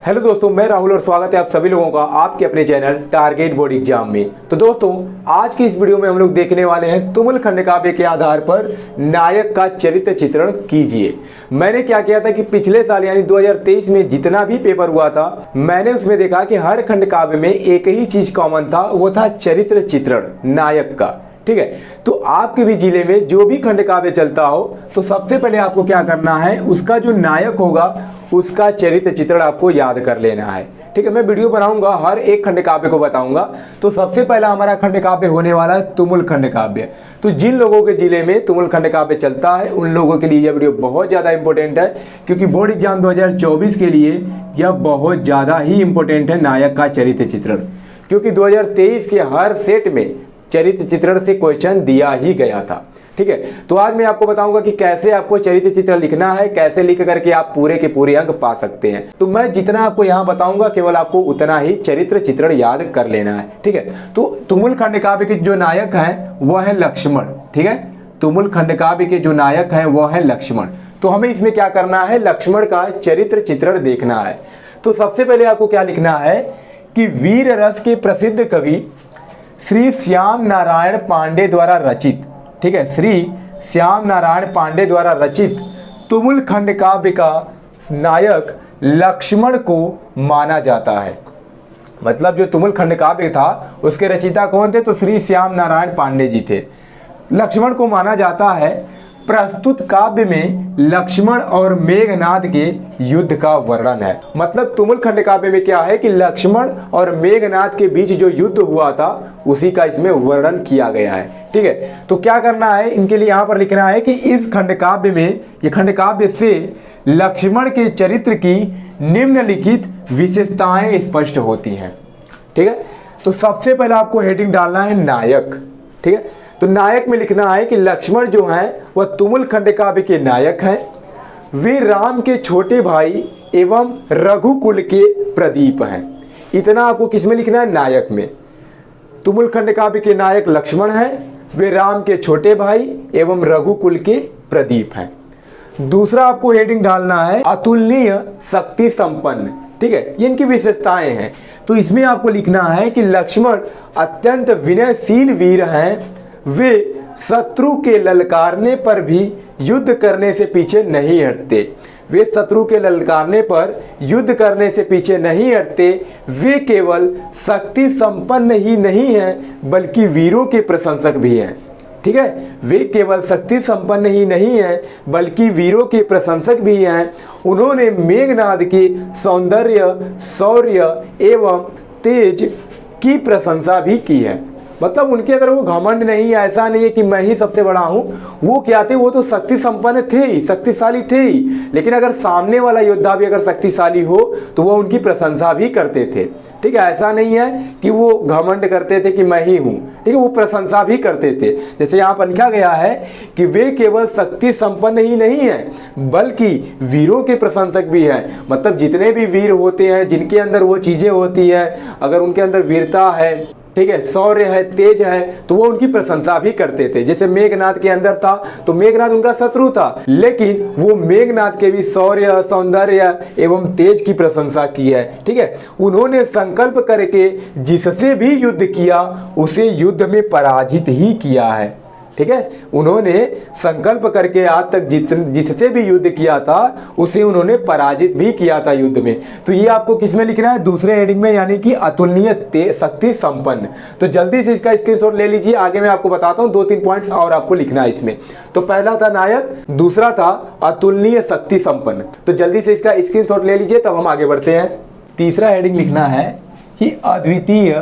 Hello दोस्तों, मैं राहुल और स्वागत है आप सभी लोगों का आपके अपने चैनल टारगेट बोर्ड एग्जाम में। तो दोस्तों, आज की इस वीडियो में हम लोग देखने वाले हैं तुमुल खंड काव्य के आधार पर नायक का चरित्र चित्रण कीजिए। मैंने क्या किया था कि पिछले साल यानी 2023 में जितना भी पेपर हुआ था, मैंने उसमें देखा कि हर खंड काव्य में एक ही चीज कॉमन था, वो था चरित्र चित्रण नायक का। ठीक है, तो आपके भी जिले में जो भी खंड काव्य चलता हो तो सबसे पहले आपको क्या करना है, उसका जो नायक होगा उसका चरित्र चित्रण आपको याद कर लेना है। ठीक है, मैं वीडियो बनाऊंगा, हर एक खंड काव्य को बताऊंगा। तो सबसे पहला हमारा खंड काव्य होने वाला है तुमुल खंड काव्य। तो जिन लोगों के जिले में तुमुल खंड काव्य चलता है उन लोगों के लिए यह वीडियो बहुत ज़्यादा इंपॉर्टेंट है, क्योंकि बोर्ड एग्जाम 2024 के लिए यह बहुत ज़्यादा ही इंपॉर्टेंट है नायक का चरित्र चित्रण, क्योंकि 2023 के हर सेट में चरित्र चित्रण से क्वेश्चन दिया ही गया था। ठीक है, तो आज मैं आपको बताऊंगा कि कैसे आपको चरित्र चित्र लिखना है, कैसे लिख करके आप पूरे के पूरे अंक पा सकते हैं। तो मैं जितना आपको यहाँ बताऊंगा केवल आपको उतना ही चरित्र चित्रण याद कर लेना है। ठीक है, तो तुमुल खंड काव्य के जो नायक हैं वह है लक्ष्मण। ठीक है, तुमुल खंड काव्य के जो नायक हैं वह है लक्ष्मण। तो हमें इसमें क्या करना है, लक्ष्मण का चरित्र चित्रण देखना है। तो सबसे पहले आपको क्या लिखना है कि वीर रस के प्रसिद्ध कवि श्री श्याम नारायण पांडे द्वारा रचित, ठीक है, श्री श्याम नारायण पांडे द्वारा रचित तुमुल खंड काव्य का नायक लक्ष्मण को माना जाता है। मतलब जो तुमुल खंड काव्य था उसके रचयिता कौन थे, तो श्री श्याम नारायण पांडे जी थे। लक्ष्मण को माना जाता है। प्रस्तुत काव्य में लक्ष्मण और मेघनाद के युद्ध का वर्णन है। मतलब तुमुल खंड काव्य में क्या है कि लक्ष्मण और मेघनाद के बीच जो युद्ध हुआ था उसी का इसमें वर्णन किया गया है। ठीक है, तो क्या करना है, इनके लिए यहाँ पर लिखना है कि इस खंड काव्य में, ये खंड काव्य से लक्ष्मण के चरित्र की निम्नलिखित विशेषताएं स्पष्ट होती हैं। ठीक है, तो सबसे पहले आपको हेडिंग डालना है नायक। ठीक है, तो नायक में लिखना है कि लक्ष्मण जो हैं वह तुमुल खंड काव्य के नायक हैं। वे राम के छोटे भाई एवं रघुकुल के प्रदीप हैं। इतना आपको किसमें लिखना है, नायक में। तुमुल खंड काव्य के नायक लक्ष्मण हैं, वे राम के छोटे भाई एवं रघुकुल के प्रदीप हैं। दूसरा आपको हेडिंग डालना है अतुलनीय शक्ति संपन्न। ठीक है, ये इनकी विशेषताएं हैं। तो इसमें आपको लिखना है कि लक्ष्मण अत्यंत विनयशील वीर हैं। वे शत्रु के ललकारने पर भी युद्ध करने से पीछे नहीं हटते। वे शत्रु के ललकारने पर युद्ध करने से पीछे नहीं हटते। वे केवल शक्ति संपन्न ही नहीं हैं बल्कि वीरों के प्रशंसक भी हैं। ठीक है, वे केवल शक्ति संपन्न ही नहीं हैं बल्कि वीरों के प्रशंसक भी हैं। उन्होंने मेघनाद के सौंदर्य, शौर्य एवं तेज की प्रशंसा भी की है। मतलब उनके अंदर वो घमंड नहीं है, ऐसा नहीं है कि मैं ही सबसे बड़ा हूँ। वो क्या थे, वो तो शक्ति संपन्न थे ही, शक्तिशाली थे ही, लेकिन अगर सामने वाला योद्धा भी अगर शक्तिशाली हो तो वो उनकी प्रशंसा भी करते थे। ठीक है, ऐसा नहीं है कि वो घमंड करते थे कि मैं ही हूँ। ठीक है, वो प्रशंसा भी करते थे। जैसे यहाँ पर लिखा गया है कि वे केवल शक्ति संपन्न ही नहीं है बल्कि वीरों के प्रशंसक भी हैं। मतलब जितने भी वीर होते हैं, जिनके अंदर वो चीजें होती हैं, अगर उनके अंदर वीरता है, ठीक है, शौर्य है, तेज है, तो वो उनकी प्रशंसा भी करते थे। जैसे मेघनाद के अंदर था तो मेघनाद उनका शत्रु था, लेकिन वो मेघनाद के भी शौर्य, सौंदर्य एवं तेज की प्रशंसा की है। ठीक है, उन्होंने संकल्प करके जिससे भी युद्ध किया उसे युद्ध में पराजित ही किया है। ठीक है, उन्होंने संकल्प करके आज तक जिससे भी युद्ध किया था उसे उन्होंने पराजित भी किया था युद्ध में। तो ये आपको किसमें लिखना है, दूसरे हेडिंग में, यानी कि अतुलनीय शक्ति संपन्न। तो जल्दी से इसका स्क्रीनशॉट ले लीजिए, आगे मैं आपको बताता हूँ 2-3 पॉइंट्स और आपको लिखना है इसमें। तो पहला था नायक, दूसरा था अतुलनीय शक्ति संपन्न। तो जल्दी से इसका स्क्रीनशॉट ले लीजिए, तब हम आगे बढ़ते हैं। तीसरा हेडिंग लिखना है कि अद्वितीय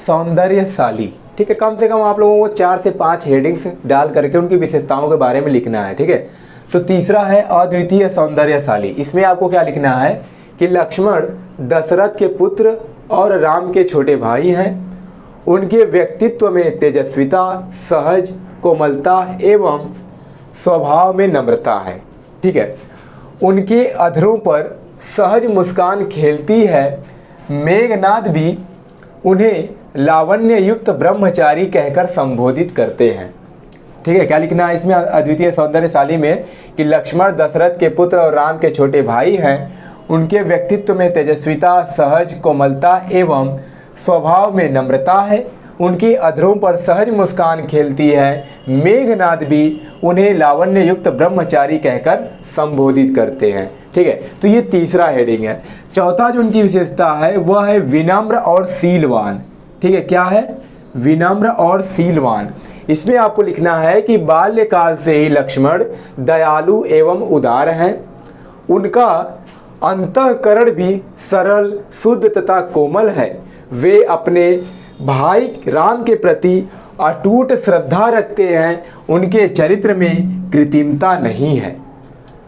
सौंदर्यशाली। ठीक है, कम से कम आप लोगों को 4 से 5 हेडिंग्स डाल करके उनकी विशेषताओं के बारे में लिखना है। ठीक है, तो तीसरा है अद्वितीय सौंदर्यशाली। इसमें आपको क्या लिखना है कि लक्ष्मण दशरथ के पुत्र और राम के छोटे भाई हैं। उनके व्यक्तित्व में तेजस्विता, सहज कोमलता एवं स्वभाव में नम्रता है। ठीक है, उनके अधरों पर सहज मुस्कान खेलती है। मेघनाद भी उन्हें लावण्य युक्त ब्रह्मचारी कहकर संबोधित करते हैं। ठीक है, क्या लिखना है इसमें अद्वितीय सौंदर्यशाली में कि लक्ष्मण दशरथ के पुत्र और राम के छोटे भाई हैं। उनके व्यक्तित्व में तेजस्विता, सहज कोमलता एवं स्वभाव में नम्रता है। उनके अधरों पर सहज मुस्कान खेलती है। मेघनाद भी उन्हें लावण्य युक्त ब्रह्मचारी कहकर संबोधित करते हैं। ठीक है, तो ये तीसरा हेडिंग है। चौथा जो उनकी विशेषता है वह है विनम्र और शीलवान। ठीक है, क्या है? विनम्र और शीलवान। इसमें आपको लिखना है कि बाल्यकाल से ही लक्ष्मण दयालु एवं उदार हैं। उनका अंतःकरण भी सरल, शुद्ध तथा कोमल है। वे अपने भाई राम के प्रति अटूट श्रद्धा रखते हैं। उनके चरित्र में कृत्रिमता नहीं है।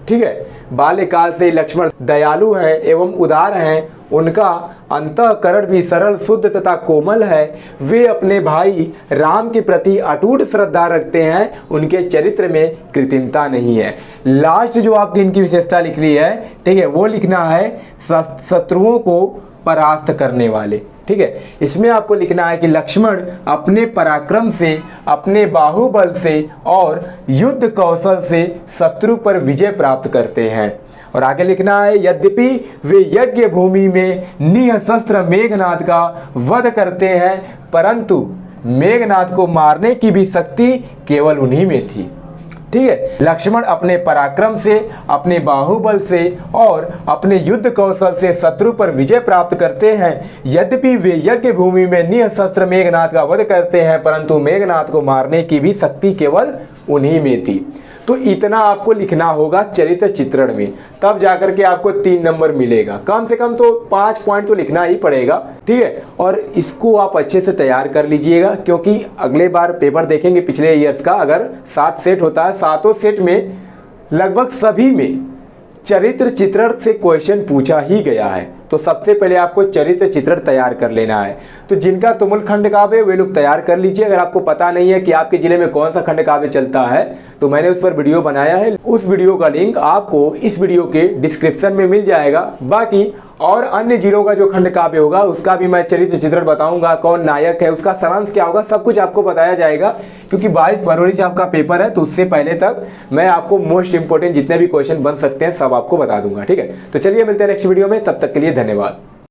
ठीक है, बाल्यकाल से लक्ष्मण दयालु हैं एवं उदार हैं। उनका अंतःकरण भी सरल, शुद्ध तथा कोमल है। वे अपने भाई राम के प्रति अटूट श्रद्धा रखते हैं। उनके चरित्र में कृत्रिमता नहीं है। लास्ट जो आपकी इनकी विशेषता लिख ली है, ठीक है, वो लिखना है शत्रुओं को परास्त करने वाले। ठीक है, इसमें आपको लिखना है कि लक्ष्मण अपने पराक्रम से, अपने बाहुबल से और युद्ध कौशल से शत्रु पर विजय प्राप्त करते हैं। और आगे लिखना है यद्यपि वे यज्ञ भूमि में निःशस्त्र मेघनाद का वध करते हैं, परंतु मेघनाद को मारने की भी शक्ति केवल उन्हीं में थी। ठीक है, लक्ष्मण अपने पराक्रम से, अपने बाहुबल से और अपने युद्ध कौशल से शत्रु पर विजय प्राप्त करते हैं। यद्यपि वे यज्ञ भूमि में निःशस्त्र मेघनाद का वध करते हैं, परंतु मेघनाद को मारने की भी शक्ति केवल उन्हीं में थी। तो इतना आपको लिखना होगा चरित्र चित्रण में, तब जाकर के आपको 3 नंबर मिलेगा। कम से कम तो 5 पॉइंट तो लिखना ही पड़ेगा। ठीक है, और इसको आप अच्छे से तैयार कर लीजिएगा, क्योंकि अगले बार पेपर देखेंगे पिछले ईयर्स का, अगर 7 सेट होता है, 7 सेट में लगभग सभी में चरित्र चित्रण से क्वेश्चन पूछा ही गया है। तो सबसे पहले आपको चरित्र चित्रण तैयार कर लेना है। तो जिनका तुमुल खंड काव्य वे लोग तैयार कर लीजिए। अगर आपको पता नहीं है कि आपके जिले में कौन सा खंड काव्य चलता है, तो मैंने उस पर वीडियो बनाया है। उस वीडियो का लिंक आपको इस वीडियो के डिस्क्रिप्शन में मिल जाएगा। बाकी और अन्य जिलों का जो खंड काव्य होगा उसका भी मैं चरित्र चित्रण बताऊंगा, कौन नायक है, उसका सारांश क्या होगा, सब कुछ आपको बताया जाएगा। क्योंकि 22 फरवरी से आपका पेपर है, तो उससे पहले तक मैं आपको मोस्ट इंपोर्टेंट जितने भी क्वेश्चन बन सकते हैं सब आपको बता दूंगा। ठीक है, तो चलिए मिलते हैं नेक्स्ट वीडियो में, तब तक के लिए धन्यवाद।